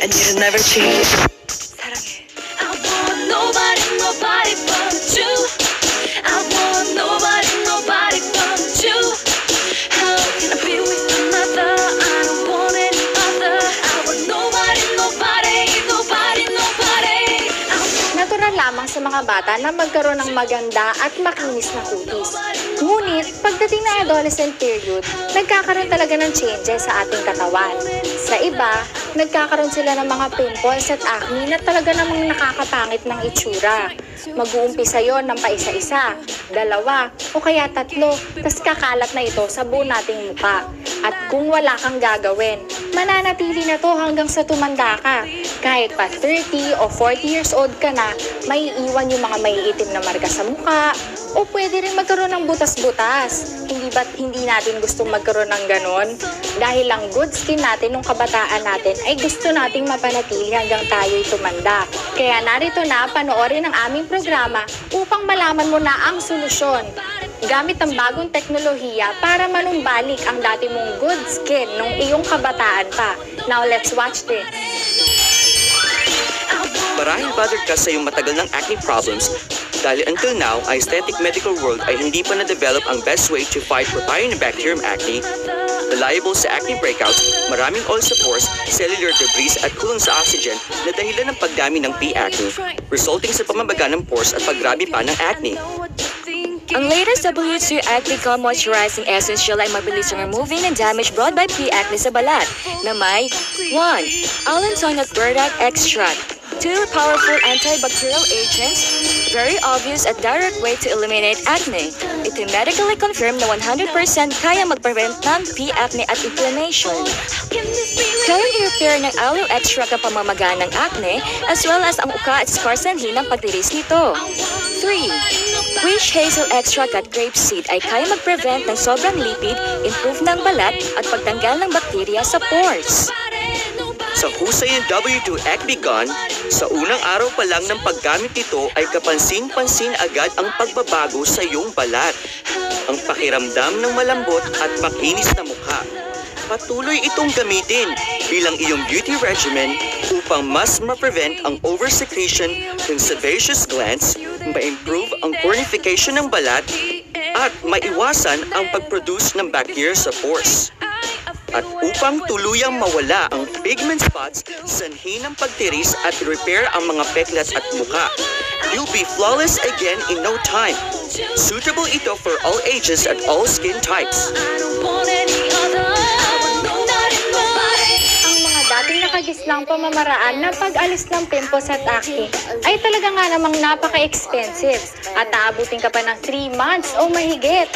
and you'll never change. 사랑해. I want nobody, nobody but you. I want nobody, nobody but you. How can I be with another? I don't want any other. I want nobody, nobody, nobody, nobody. Natural lamang sa mga bata na magkaroon ng maganda at makinis na kutis. Ngunit, pagdating ng adolescent period, nagkakaroon talaga ng changes sa ating katawan. Sa iba, nagkakaroon sila ng mga pimples at acne na talaga namang nakakapangit ng itsura. Mag-uumpisa yon ng paisa-isa, dalawa, o kaya tatlo, tas kakalat na ito sa buo nating mukha. At kung wala kang gagawin, mananatili na to hanggang sa tumanda ka. Kahit pa 30 o 40 years old ka na, may iwan yung mga maiitim na marka sa mukha, o pwede rin magkaroon ng butas-butas. Hindi ba't hindi natin gustong magkaroon ng ganon? Dahil lang good skin natin nung kabataan natin ay gusto nating mapanatili hanggang tayo'y tumanda. Kaya narito na, panoorin ang aming programa upang malaman mo na ang solusyon. Gamit ang bagong teknolohiya para manumbalik ang dati mong good skin nung iyong kabataan pa. Now let's watch this. Marahil bothered ka sa iyong matagal ng acne problems dahil until now, ang aesthetic medical world ay hindi pa na-develop ang best way to fight Propionibacterium acne, liable sa acne breakouts, maraming oil sa pores, cellular debris at kulang sa oxygen na dahilan ng pagdami ng P-acne, resulting sa pamabaga ng pores at paggrabe pa ng acne. Ang latest W2 Acne Calm Moisturizing Essence Gel ay mabilis ang removing ng damage brought by P-acne sa balat na may 1. Allantoin Burdock Extract 2. Powerful antibacterial agents, very obvious at direct way to eliminate acne. Ito medically confirmed na 100% kaya mag-prevent ng P-acne at inflammation. Kayang i-repair ng aloe extract ang pamamaga ng acne as well as ang uka at scar sanhi ng pagtiris nito. 3. Witch hazel extract at grapeseed ay kaya mag-prevent ng sobrang lipid, improve ng balat at pagtanggal ng bakterya sa pores. Sa husay ng W2 Acne Gun, sa unang araw pa lang ng paggamit nito ay kapansin-pansin agad ang pagbabago sa iyong balat. Ang pakiramdam ng malambot at makinis na mukha. Patuloy itong gamitin bilang iyong beauty regimen upang mas ma-prevent ang oversecretion ng sebaceous glands, ma-improve ang cornification ng balat, at maiwasan ang pag-produce ng bacteria sa pores. At upang tuluyang mawala ang pigment spots, sanhi ng pagtiris at repair ang mga peklat at mukha, you'll be flawless again in no time. Suitable ito for all ages at all skin types. I don't want any other. I want nobody, nobody. Ang mga dating nakagislang pamamaraan ng pag-alis ng pimples at acne ay talaga nga namang napaka-expensive at aabutin ka pa ng 3 months o mahigit.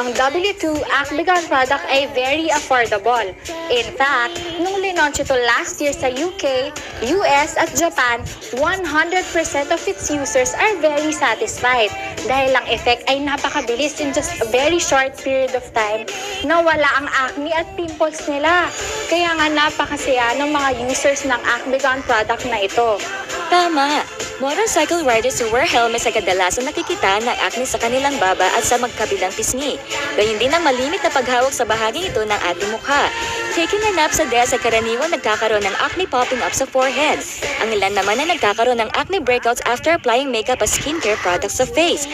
Ang W2 Acne Gun product ay very affordable. In fact, nung linunch ito last year sa UK, US at Japan, 100% of its users are very satisfied dahil ang effect ay napakabilis in just a very short period of time na wala ang acne at pimples nila. Kaya nga napakasaya ng mga users ng Acne Gun product na ito. Tama! Motorcycle riders who wear helmets ay kadalasan nakikita ng acne sa kanilang baba at sa magkabilang pisngi. Gayun din ang malimit na paghawak sa bahaging ito ng ating mukha. Taking a nap sa desk ay karaniwang nagkakaroon ng acne popping up sa forehead. Ang ilan naman ay nagkakaroon ng acne breakouts after applying makeup at skincare products sa face.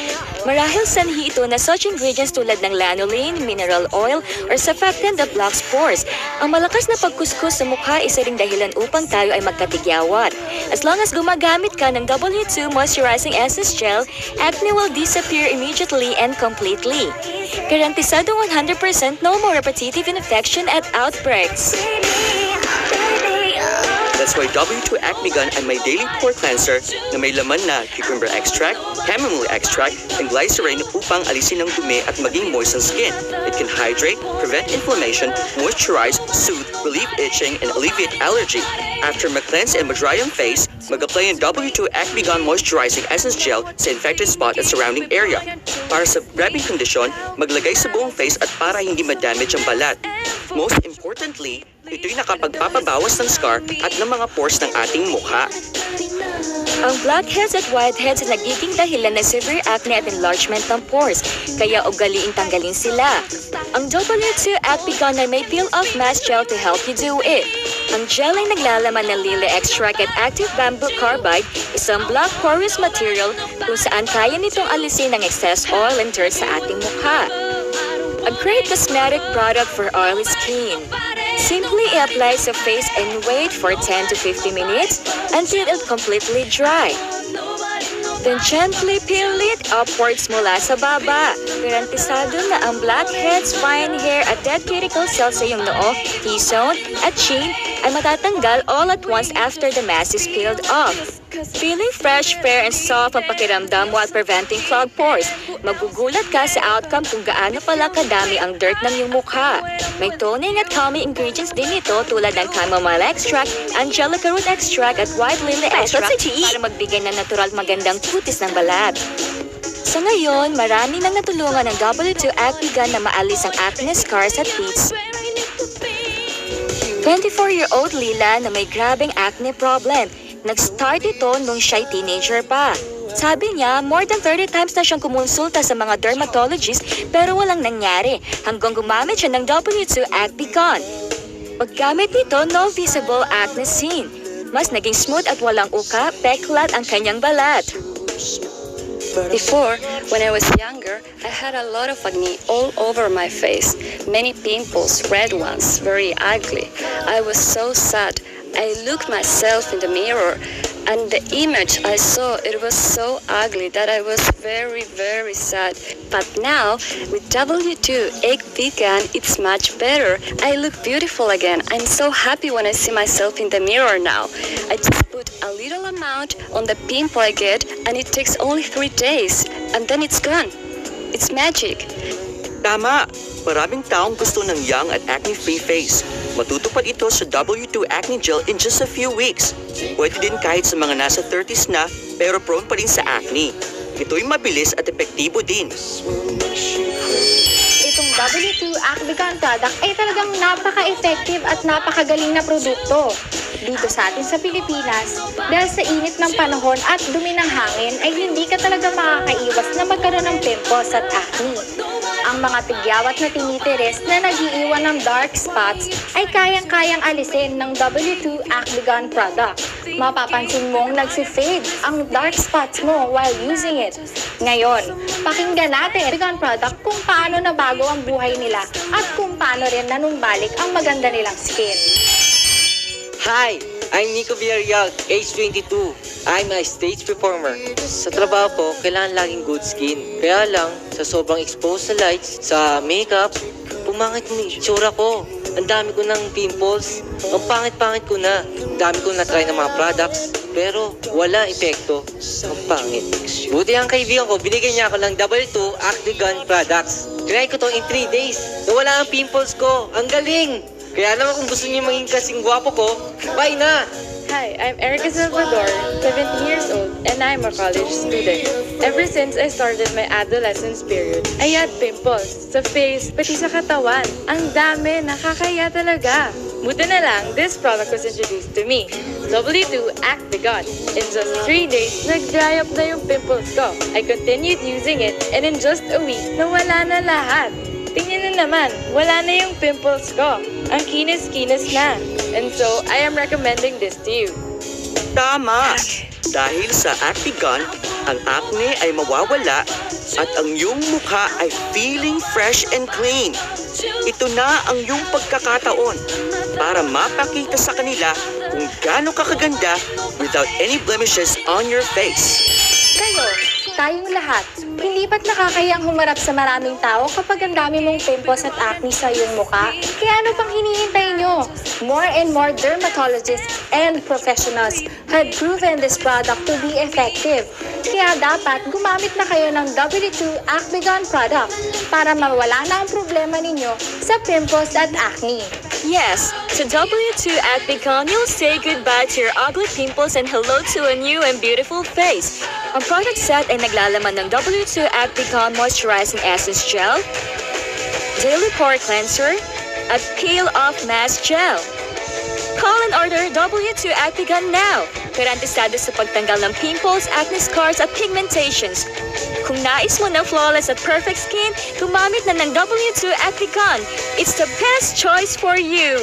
Marahil sanhi ito na such ingredients tulad ng lanolin, mineral oil, or surfactant that blocks pores. Ang malakas na pagkuskus sa mukha isa ring dahilan upang tayo ay magkatigyawat. As long as gumagamit ka ng W2 Moisturizing Essence Gel, acne will disappear immediately and completely. Garantisadong 100% no more repetitive infection at outbreaks. That's why W2 Acne Gun ay may daily pore cleanser na may laman na cucumber extract, chamomile extract, and glycerin upang alisin ang dumi at maging moist ang skin. It can hydrate, prevent inflammation, moisturize, soothe, relieve itching, and alleviate allergy. After ma-cleanse and ma-dry ang face, mag-apply ng W2 Acne Gun Moisturizing Essence Gel sa infected spot at surrounding area. Para sa grabbing kondisyon, maglagay sa buong face at para hindi ma-damage ang balat. Most importantly, ito'y nakapagpapabawas ng scar at ng mga pores ng ating mukha. Ang blackheads at whiteheads ay nagiging dahilan ng severe acne at enlargement ng pores, kaya ugaliing tanggalin sila. Ang W2 Acne Gun ay may peel-off mask gel to help you do it. Ang gel ay naglalaman ng lily extract at active bamboo carbide, isang black porous material kung saan kaya nitong alisin ang excess oil and dirt sa ating mukha. A great cosmetic product for oily skin. Simply i-apply sa face and wait for 10 to 50 minutes until it completely dry. Then gently peel it upwards mula sa baba. Garantisado na ang blackheads, fine hair at dead cuticle cells sa iyong noo, T-zone at chin ay matatanggal all at once after the mask is peeled off. Feeling fresh, fair, and soft ang pakiramdam mo at preventing clogged pores. Magugulat ka sa outcome kung gaano pala kadami ang dirt ng iyong mukha. May toning at calming ingredients din ito tulad ng chamomile extract, angelica root extract at white lily extract para magbigay ng natural magandang kutis ng balat. Sa ngayon, marami nang natulungan ng W2 Acne Gun na maalis ang acne scars at pits. 24-year-old Lila na may grabing acne problem. Nag-start ito nung siya'y teenager pa. Sabi niya, more than 30 times na siyang kumonsulta sa mga dermatologist pero walang nangyari hanggang gumamit siya ng W2 Acne Gun. Paggamit nito, no visible acne scene. Mas naging smooth at walang uka, peklat ang kanyang balat. Before, when I was younger, I had a lot of acne all over my face. Many pimples, red ones, very ugly. I was so sad. I looked myself in the mirror and the image I saw, it was so ugly that I was very, very sad. But now, with W2 Egg Vegan, it's much better. I look beautiful again. I'm so happy when I see myself in the mirror now. I just put a little amount on the pimple I get and it takes only 3 days and then it's gone. It's magic. Tama! Maraming taong gusto ng young at acne-free face. Matutupad ito sa W2 Acne Gel in just a few weeks. Pwede din kahit sa mga nasa 30s na pero prone pa rin sa acne. Ito'y mabilis at epektibo din. Itong W2 Acne Gun product ay talagang napaka-effective at napakagaling na produkto. Dito sa atin sa Pilipinas, dahil sa init ng panahon at dumi ng hangin ay hindi ka talaga makakaiwas na magkaroon ng pimples at acne. Ang mga tigyawat na tinitiris na nag-iiwan ng dark spots ay kayang-kayang alisin ng W2 Acne Gun product. Mapapansin mong nagsi-fade ang dark spots mo while using it. Ngayon, pakinggan natin ang Gun product kung paano nabago ang buhay nila at kung paano rin nanumbalik ang maganda nilang skin. Hi! I'm Nico Villarreal, age 22. I'm a stage performer. Sa trabaho ko, kailangan laging good skin. Kaya lang, sa sobrang exposed sa lights, sa makeup, pumangit na yung itsura ko. Ang dami ko ng pimples. Ang pangit-pangit ko na. Ang dami ko na-try ng mga products. Pero wala epekto. Ang pangit. Buti ang kaibigan ko, binigyan niya ako ng W2 Acne Gun products. Try ko to in 3 days. Nawala ang pimples ko. Ang galing! Kaya naman kung gusto niyo maging kasing gwapo ko, buy na! Hi, I'm Erica Salvador, 17 years old, and I'm a college student. Ever since I started my adolescence period, I had pimples sa face, pati sa katawan. Ang dami, nakakaya talaga. Buti na lang, this product was introduced to me. W2 Acne Gun. In just 3 days, nag-dry up na yung pimples ko. I continued using it, and in just a week, nawala na lahat. Tingnan na naman, wala na yung pimples ko. Ang kinis-kinis na. And so, I am recommending this to you. Tama! Dahil sa Acne Gun, ang acne ay mawawala at ang iyong mukha ay feeling fresh and clean. Ito na ang iyong pagkakataon para mapakita sa kanila kung gaano ka kaganda without any blemishes on your face. Kayo, tayong lahat, hindi ba't nakakayang humarap sa maraming tao kapag ang dami mong pimples at acne sa iyong mukha? Kaya ano pang hinihintay nyo? More and more dermatologists and professionals have proven this product to be effective. Kaya dapat gumamit na kayo ng W2 Acne Gun product para mawala na ang problema ninyo sa pimples at acne. Yes, sa W2 Acne Gun, you'll say goodbye to your ugly pimples and hello to a new and beautiful face. Ang product set ay naglalaman ng W2 Acne Gun Moisturizing Essence Gel, Daily Pore Cleanser, at Peel Off Mask Gel. Call and order W2 Acne Gun now. Garantisado sa pagtanggal ng pimples, acne scars at pigmentations. Kung nais mo ng flawless at perfect skin, gumamit na ng W2 Acne Gun. It's the best choice for you.